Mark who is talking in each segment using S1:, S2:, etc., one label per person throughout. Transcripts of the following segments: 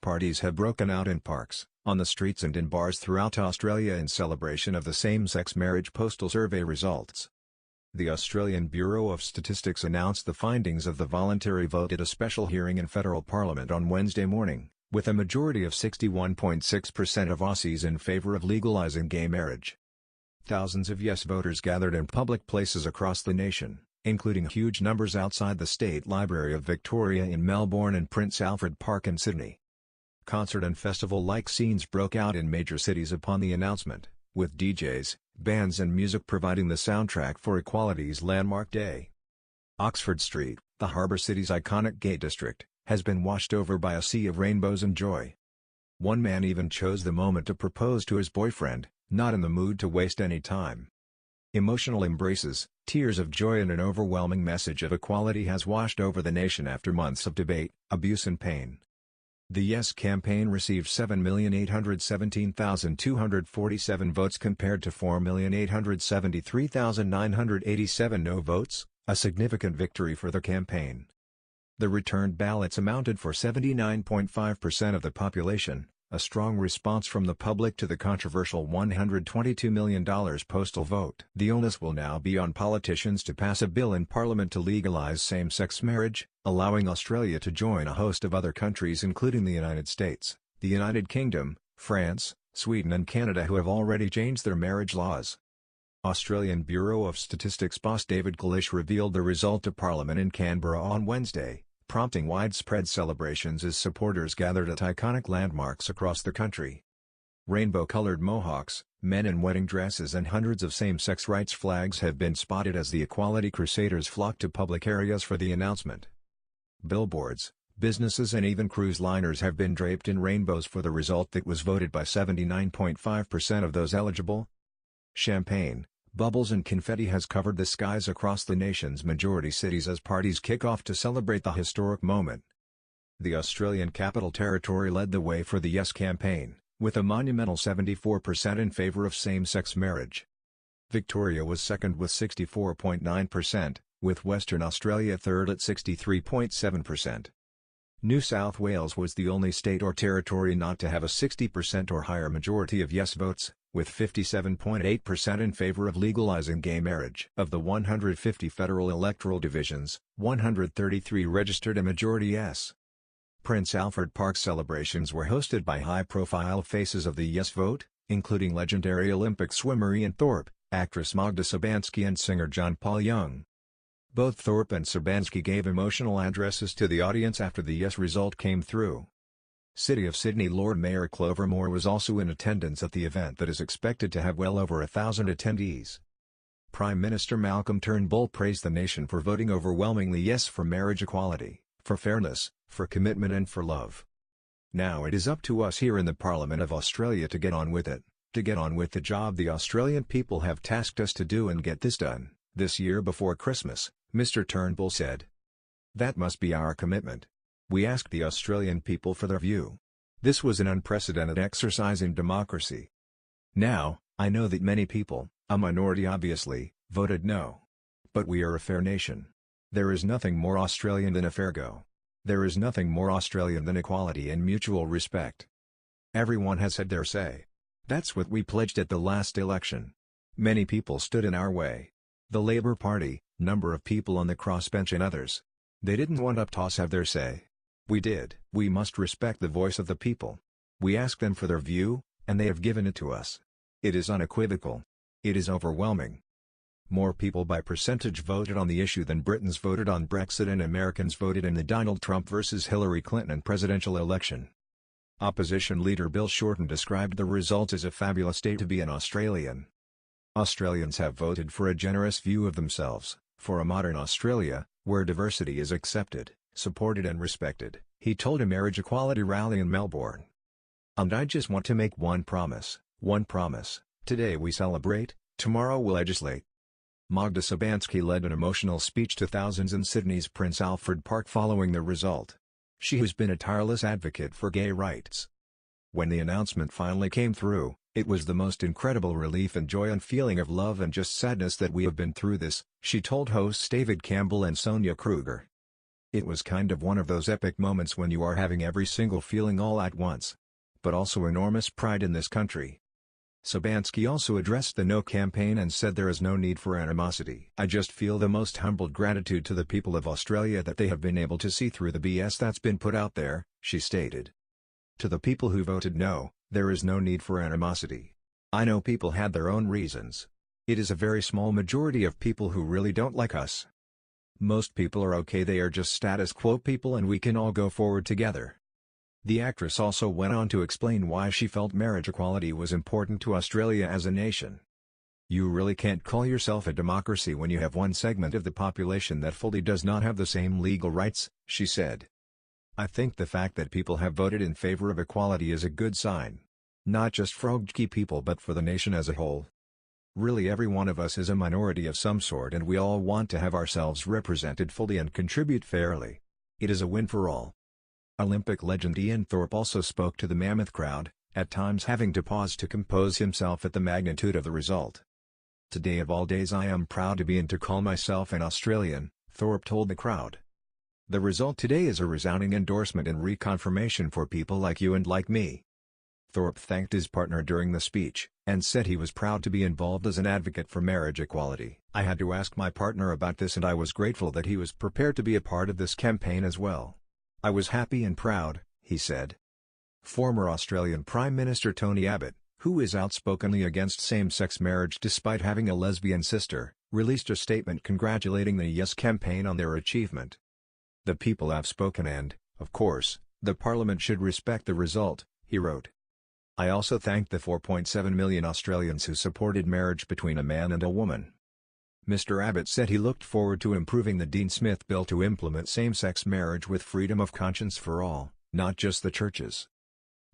S1: parties have broken out in parks, on the streets and in bars throughout Australia in celebration of the same-sex marriage postal survey results. The Australian Bureau of Statistics announced the findings of the voluntary vote at a special hearing in federal parliament on Wednesday morning, with a majority of 61.6% of Aussies in favour of legalising gay marriage. Thousands of yes voters gathered in public places across the nation, including huge numbers outside the State Library of Victoria in Melbourne and Prince Alfred Park in Sydney. Concert and festival-like scenes broke out in major cities upon the announcement, with DJs, bands and music providing the soundtrack for Equality's landmark day. Oxford Street, the harbour city's iconic gay district, has been washed over by a sea of rainbows and joy. One man even chose the moment to propose to his boyfriend, not in the mood to waste any time. Emotional embraces, tears of joy and an overwhelming message of equality has washed over the nation after months of debate, abuse and pain. The Yes campaign received 7,817,247 votes compared to 4,873,987 no votes, a significant victory for the campaign. The returned ballots amounted for 79.5% of the population, a strong response from the public to the controversial $122 million postal vote. The onus will now be on politicians to pass a bill in Parliament to legalise same-sex marriage, allowing Australia to join a host of other countries including the United States, the United Kingdom, France, Sweden and Canada who have already changed their marriage laws. Australian Bureau of Statistics boss David Kalish revealed the result to Parliament in Canberra on Wednesday, prompting widespread celebrations as supporters gathered at iconic landmarks across the country. Rainbow-coloured mohawks, men in wedding dresses and hundreds of same-sex rights flags have been spotted as the equality crusaders flocked to public areas for the announcement. Billboards, businesses and even cruise liners have been draped in rainbows for the result that was voted by 79.5% of those eligible. Champagne, bubbles and confetti has covered the skies across the nation's majority cities as parties kick off to celebrate the historic moment. The Australian Capital Territory led the way for the Yes campaign, with a monumental 74% in favour of same-sex marriage. Victoria was second with 64.9%, with Western Australia third at 63.7%. New South Wales was the only state or territory not to have a 60% or higher majority of yes votes, with 57.8% in favour of legalising gay marriage. Of the 150 federal electoral divisions, 133 registered a majority yes. Prince Alfred Park celebrations were hosted by high-profile faces of the yes vote, including legendary Olympic swimmer Ian Thorpe, actress Magda Szubanski and singer John Paul Young. Both Thorpe and Szubanski gave emotional addresses to the audience after the yes result came through. City of Sydney Lord Mayor Clover Moore was also in attendance at the event that is expected to have well over 1,000 attendees. Prime Minister Malcolm Turnbull praised the nation for voting overwhelmingly yes for marriage equality, for fairness, for commitment and for love. Now it is up to us here in the Parliament of Australia to get on with it, to get on with the job the Australian people have tasked us to do and get this done, this year before Christmas, Mr Turnbull said. That must be our commitment. We asked the Australian people for their view. This was an unprecedented exercise in democracy. Now, I know that many people, a minority obviously, voted no. But we are a fair nation. There is nothing more Australian than a fair go. There is nothing more Australian than equality and mutual respect. Everyone has had their say. That's what we pledged at the last election. Many people stood in our way. The Labour Party, number of people on the crossbench and others. They didn't want up to have their say. We did. We must respect the voice of the people. We asked them for their view, and they have given it to us. It is unequivocal. It is overwhelming. More people by percentage voted on the issue than Britons voted on Brexit and Americans voted in the Donald Trump versus Hillary Clinton presidential election. Opposition leader Bill Shorten described the result as a fabulous day to be an Australian. Australians have voted for a generous view of themselves, for a modern Australia, where diversity is accepted, supported and respected, he told a marriage equality rally in Melbourne. And I just want to make one promise. Today we celebrate, tomorrow we'll legislate. Magda Szubanski led an emotional speech to thousands in Sydney's Prince Alfred Park following the result. She has been a tireless advocate for gay rights. When the announcement finally came through, it was the most incredible relief and joy and feeling of love and just sadness that we have been through this, she told hosts David Campbell and Sonia Kruger. It was kind of one of those epic moments when you are having every single feeling all at once. But also enormous pride in this country. Sabansky also addressed the No campaign and said there is no need for animosity. I just feel the most humbled gratitude to the people of Australia that they have been able to see through the BS that's been put out there, she stated. To the people who voted no, there is no need for animosity. I know people had their own reasons. It is a very small majority of people who really don't like us. Most people are okay, they are just status quo people and we can all go forward together. The actress also went on to explain why she felt marriage equality was important to Australia as a nation. You really can't call yourself a democracy when you have one segment of the population that fully does not have the same legal rights, she said. I think the fact that people have voted in favor of equality is a good sign. Not just for Ojibwe people but for the nation as a whole. Really every one of us is a minority of some sort and we all want to have ourselves represented fully and contribute fairly. It is a win for all. Olympic legend Ian Thorpe also spoke to the mammoth crowd, at times having to pause to compose himself at the magnitude of the result. Today of all days I am proud to be and to call myself an Australian, Thorpe told the crowd. The result today is a resounding endorsement and reconfirmation for people like you and like me. Thorpe thanked his partner during the speech, and said he was proud to be involved as an advocate for marriage equality. I had to ask my partner about this and I was grateful that he was prepared to be a part of this campaign as well. I was happy and proud, he said. Former Australian Prime Minister Tony Abbott, who is outspokenly against same-sex marriage despite having a lesbian sister, released a statement congratulating the Yes campaign on their achievement. The people have spoken and, of course, the Parliament should respect the result, he wrote. I also thank the 4.7 million Australians who supported marriage between a man and a woman. Mr. Abbott said he looked forward to improving the Dean Smith bill to implement same-sex marriage with freedom of conscience for all, not just the churches.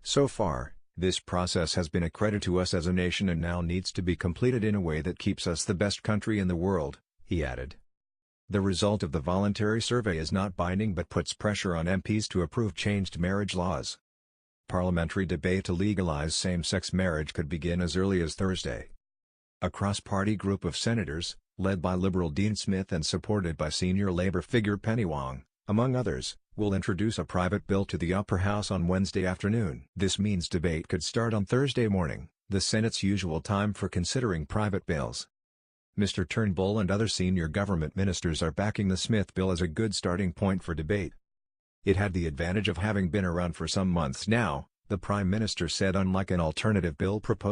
S1: So far, this process has been a credit to us as a nation and now needs to be completed in a way that keeps us the best country in the world, he added. The result of the voluntary survey is not binding but puts pressure on MPs to approve changed marriage laws. Parliamentary debate to legalize same-sex marriage could begin as early as Thursday. A cross-party group of senators, led by Liberal Dean Smith and supported by senior Labour figure Penny Wong, among others, will introduce a private bill to the upper house on Wednesday afternoon. This means debate could start on Thursday morning, the Senate's usual time for considering private bills. Mr. Turnbull and other senior government ministers are backing the Smith bill as a good starting point for debate. It had the advantage of having been around for some months now, the Prime Minister said, unlike an alternative bill proposed